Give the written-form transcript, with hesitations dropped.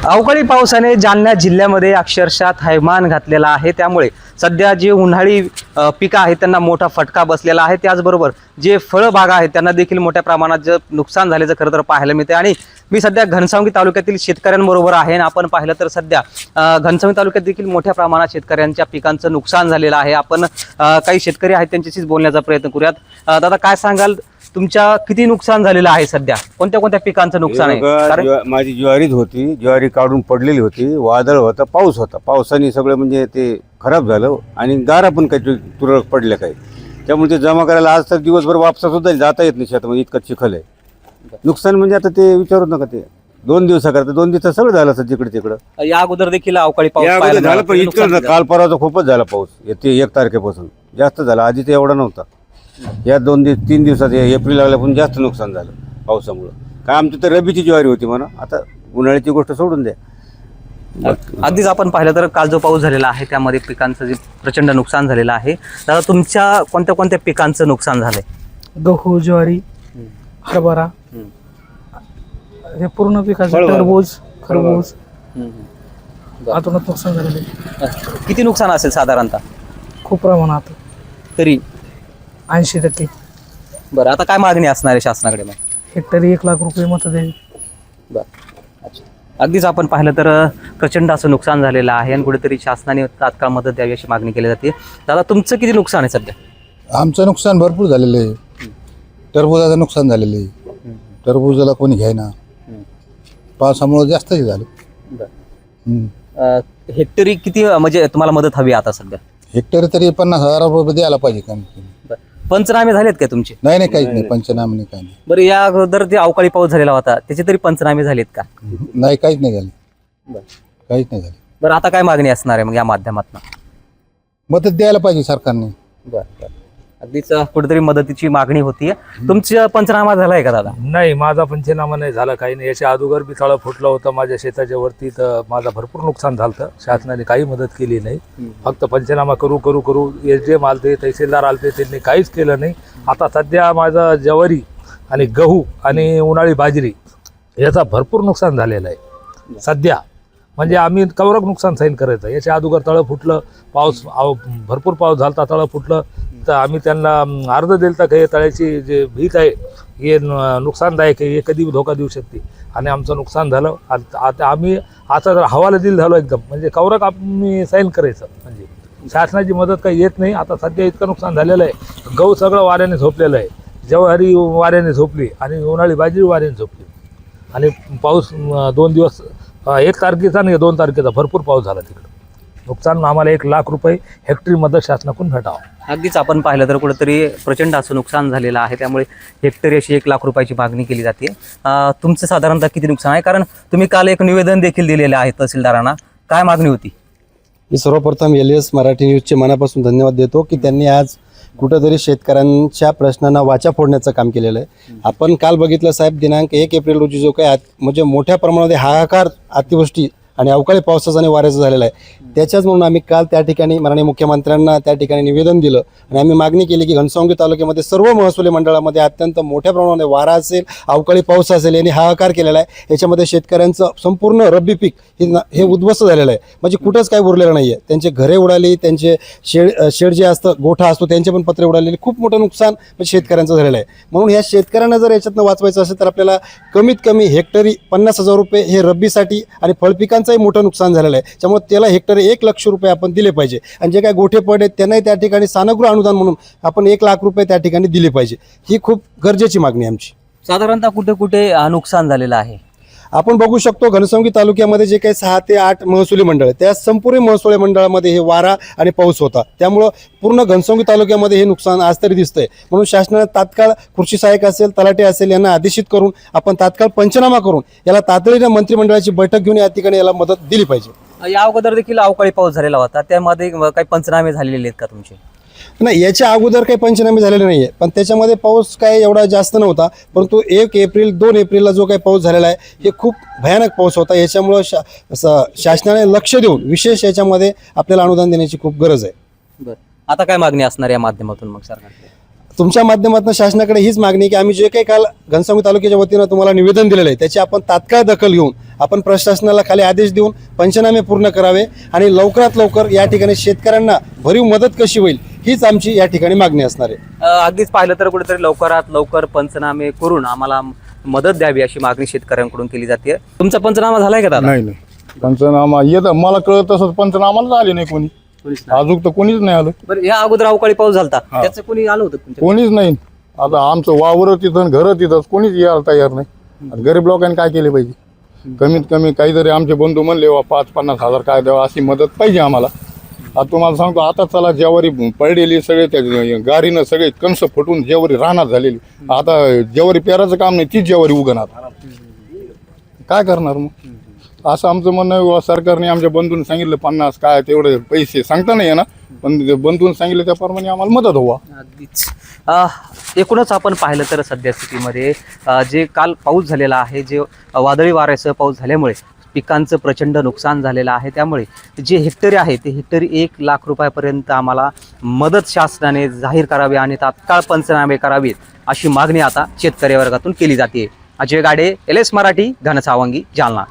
अवकाळी पावसाने जालना जिल्ह्यामध्ये अक्षरशः थैमान घातलेला आहे। त्यामुळे सध्या जे उन्हाळी पिकं आहेत त्यांना मोठा फटका बसलेला आहे। त्याचबरोबर जे फळबागा आहेत त्यांना देखील मोठ्या प्रमाणात जे नुकसान झाल्याचं खरं तर पाहायला मिळते। आणि मी सध्या घनसावंगी तालुक्यातील शेतकऱ्यांबरोबर आहे आणि आपण पाहिलं तर सध्या घनसावंगी तालुक्यात देखील मोठ्या प्रमाणात शेतकऱ्यांच्या पिकांचं नुकसान झालेलं आहे। आपण काही शेतकरी आहेत त्यांच्याशीच बोलण्याचा प्रयत्न करूयात। दादा, काय सांगाल, तुमच्या किती नुकसान झालेलं आहे? सध्या कोणत्या कोणत्या पिकांचं नुकसान आहे? माझी ज्वारीच होती, ज्वारी काढून पडलेली होती, वादळ होता, पाऊस होता, पावसाने सगळं म्हणजे ते खराब झालं आणि गारा पण काही तुरळक पडल्या काही, त्यामुळे ते जमा करायला आज तर दिवसभर वापसा सुद्धा जाता येत नाही शेतामध्ये, इतकं चिखल आहे। नुकसान म्हणजे आता ते विचारू नका, ते 2 दिवसाकरता 2 दिवसात सगळं झालं असं जिकडे तिकडं। या अगोदर देखील अवकाळी पाऊस झालं, पण इतकं काल परवा खूपच झाला पाऊस, येते 1 तारखेपासून जास्त झाला, आधी तर एवढा नव्हता। या 2-3 दिवसात एप्रिल लागल्यापासून जास्त नुकसान झालं पावसामुळं। काय आमची तर रबीची ज्वारी होती म्हणा, आता उन्हाळ्याची गोष्ट सोडून द्या। अगदीच आपण पाहिलं तर काल जो पाऊस झालेला आहे त्यामध्ये पिकांचं जे प्रचंड नुकसान झालेलं आहे। दादा, तुमच्या कोणत्या कोणत्या पिकांचं नुकसान झालंय? गहू, ज्वारी, हरभरा, हे पूर्ण पिकाचं, टरबूज, खरबूज आतूनच नुकसान झालेले। किती नुकसान असेल साधारणतः? खूप प्रमाणात, तरी 80%। बरं, आता काय मागणी असणार आहे शासनाकडे मग? हेक्टरी 1 लाख रुपये मत द्यावी। बरं, अच्छा। अगदीच आपण पाहिलं तर प्रचंड असं नुकसान झालेलं आहे आणि कुठेतरी शासनाने तात्काळ मदत द्यावी अशी मागणी केली जाते। दादा, तुमचं किती नुकसान आहे सध्या? आमचं नुकसान भरपूर झालेलं आहे। टरबुजाचं नुकसान झालेलं आहे, टरबुजाला कोणी घ्यायना, पावसामुळे जास्तच झालं। हेक्टरी किती म्हणजे तुम्हाला मदत हवी आता सध्या? हेक्टरी तरी 50,000 रुपये द्यायला पाहिजे कमी कमी। पंचनामे झालेत का तुमचे? नाही, काहीच नाही, पंचनामे नाही, काही नाही। बरं, या अगोदर जे अवकाळी पाऊस झालेला होता त्याचे तरी पंचनामे झालेत का? नाही, काहीच नाही झालं, काहीच नाही झालं। बरं, आता काय मागणी असणार आहे मग या माध्यमातून? मदत द्यायला पाहिजे सरकारने। बरं, अगदीच कुठेतरी मदतीची मागणी होतीये। तुमचा पंचनामा झालाय का दादा? नाही, माझा पंचनामा नाही झाला, काही नाही। याच्या अगोदर बी तळं फुटलं होतं माझ्या शेताच्या वरती, तर माझा भरपूर नुकसान झालं। शासनाने काही मदत केली नाही, फक्त पंचनामा करू SDM आलते, तहसीलदार आलते, त्यांनी काहीच केलं नाही। आता सध्या माझं ज्वारी आणि गहू आणि उन्हाळी बाजरी याचा भरपूर नुकसान झालेलं आहे सध्या। म्हणजे आम्ही कवरक नुकसान सहन करायचं। याच्या अगोदर तळं फुटलं, पाऊस भरपूर पाऊस झाला, तळं फुटलं, तर आम्ही त्यांना अर्ज दिलता की तळ्याची जे भीत आहे हे नुकसानदायक आहे, हे कधी धोका देऊ शकते, आणि आमचं नुकसान झालं। आता आम्ही आता जर हवाला दिल झालो एकदम, म्हणजे कवरक आम्ही सहन करायचं, म्हणजे शासनाची मदत काही येत नाही। आता सध्या इतकं नुकसान झालेलं आहे, गहू सगळं वाऱ्याने झोपलेलं आहे, ज्वारी वाऱ्याने झोपली आणि उन्हाळी बाजरी वाऱ्याने झोपली, आणि पाऊस 2 दिवस 1 तारखेचा आणि 2 तारखेचा भरपूर पाऊस झाला तिकडं। नुकसान आम्हाला 1 लाख रुपये हेक्टरी मदत शासनाकडून भेटावं। अगदीच आपण पाहिलं तर कुठेतरी प्रचंड असं नुकसान झालेलं आहे, त्यामुळे हेक्टरी अशी 1 लाख रुपयाची मागणी केली जाते। तुमचं साधारणतः किती नुकसान आहे? कारण तुम्ही काल एक निवेदन देखील दिलेलं आहे तहसीलदारांना, काय मागणी होती? मी सर्वप्रथम LS मराठी न्यूजचे मनापासून धन्यवाद देतो की त्यांनी आज कुठंतरी शेतकऱ्यांच्या प्रश्नांना वाचा फोडण्याचं काम केलेलं आहे। आपण काल बघितलं साहेब, दिनांक 1 एप्रिल रोजी जो काही म्हणजे मोठ्या प्रमाणामध्ये हाहाकार अतिवृष्टी आणि अवकाळी पावसाचा आणि वाऱ्याचा झालेला आहे, त्याच्याच म्हणून आम्ही काल त्या ठिकाणी माननीय मुख्यमंत्र्यांना त्या ठिकाणी निवेदन दिलं आणि आम्ही मागणी केली की घनसावंगी तालुक्यामध्ये सर्व महसुली मंडळामध्ये अत्यंत मोठ्या प्रमाणामध्ये वारा असेल, अवकाळी पाऊस असेल यांनी हाहाकार केलेला आहे। याच्यामध्ये शेतकऱ्यांचं संपूर्ण रब्बी पीक हे उद्ध्वस्त झालेलं आहे, म्हणजे कुठंच काही उरलेलं नाही आहे। त्यांचे घरे उडाली, त्यांचे शेड जे असतं, गोठा असतो, त्यांचे पण पत्रे उडालेले, खूप मोठं नुकसान शेतकऱ्यांचं झालेलं आहे। म्हणून ह्या शेतकऱ्यांना जर याच्यातनं वाचवायचं असेल तर आपल्याला कमीत कमी हेक्टरी 50,000 रुपये हे रब्बीसाठी आणि फळपिकांचाही मोठं नुकसान झालेलं आहे, त्यामुळे त्याला हेक्टरी 1 लाख रुपये आपण दिले पाहिजे। आणि जे काही गोठे पडे त्यांनाही त्या ठिकाणी सानुग्रह अनुदान म्हणून आपण 1 लाख रुपये त्या ठिकाणी दिले पाहिजे। ही खूप गरजेची मागणी आमची। साधारणतः कुठे कुठे नुकसान झालेलं आहे? आपण बघू शकतो घनसावंगी तालुक्यामध्ये जे काही 6 ते 8 महसुली मंडळ आहे, त्या संपूर्ण महसुली मंडळामध्ये हे वारा आणि पाऊस होता, त्यामुळं पूर्ण घनसावंगी तालुक्यामध्ये हे नुकसान आज तरी दिसतंय। म्हणून शासनाने तात्काळ कृषी सहाय्यक असेल, तलाठी असेल यांना आदेशित करून आपण तात्काळ पंचनामा करून याला तातडीने मंत्रिमंडळाची बैठक घेऊन या ठिकाणी याला मदत दिली पाहिजे। या अगोदर देखील अवकाळी पाऊस झालेला होता, त्यामध्ये काही पंचनामे झालेले आहेत का तुमचे? नाही, याच्या अगोदर काही पंचनामे झालेले नाहीये, पण त्याच्यामध्ये पाऊस काय एवढा जास्त नव्हता, परंतु 1 एप्रिल 2 एप्रिलला जो काही पाऊस झालेला आहे हे खूप भयानक पाऊस होता। याच्यामुळं शासनाने लक्ष देऊन विशेष याच्यामध्ये आपल्याला अनुदान देण्याची खूप गरज आहे। बरं, आता काय मागणी असणार या माध्यमातून मग सरकारकडे? तुमच्या माध्यमातून शासनाकडे हीच मागणी आहे की आम्ही जे काही काल घनसावंगी तालुक्याच्या वतीनं तुम्हाला निवेदन दिलेलं आहे त्याची आपण तात्काळ दखल घेऊन आपण प्रशासनाला खाली आदेश देऊन पंचनामे पूर्ण करावे आणि लवकरात लवकर या ठिकाणी शेतकऱ्यांना भरीव मदत कशी होईल हीच आमची या ठिकाणी मागणी असणार आहे. अगदीच पाहिलं तर कुठेतरी लवकरात लवकर पंचनामे करून आम्हाला मदत द्यावी अशी मागणी शेतकऱ्यांकडून केली जाते. तुमचा पंचनामा झालाय का दादा? नाही पंचनामा येतं मला कळत तसंच पंचनामाला आले नाही कोणी अजून तर कोणीच नाही आलं. बरं, या अगोदर अवकाळी पाऊस झालता त्याचं कोणी आलं होतं तुमच्या? कोणीच नाही. आता आमचं वावर तिथं घर तिथंच कोणीच यायला तयार नाही. आता गरीब लोकांनी काय केले पाहिजे? कमीत कमी काहीतरी आमचे बंधू म्हणले 5-50 हजार काय द्यावा अशी मदत पाहिजे आम्हाला. आता तुम्हाला सांगतो आता चला ज्यावरी पडलेली सगळे त्या गाडीनं सगळे कणसं फुटून ज्यावरी राहणार झालेली आता ज्यावरी पेराचं काम नाही तीच ज्यावरी उगणार काय करणार मग? असं आमचं म्हणणं आहे. सरकारने आमच्या बंधूंनी सांगितलं 50 काय तेवढे पैसे सांगता नाही ना पण बंधून सांगितलं त्याप्रमाणे आम्हाला मदत व्हावा. अगदीच एकूणच आपण पाहिलं तर सध्या स्थितीमध्ये जे काल पाऊस झालेला आहे जे वादळी वाऱ्यासह पाऊस झाल्यामुळे पिकांचं प्रचंड नुकसान झालेलं आहे. त्यामुळे जे हेक्टरी आहे ते हेक्टरी 1 लाख रुपयापर्यंत आम्हाला मदत शासनाने जाहीर करावी आणि तात्काळ पंचनामे करावेत अशी मागणी आता शेतकरी वर्गातून केली जाते. अजय गाडे, LS मराठी, घनसावंगी, जालना.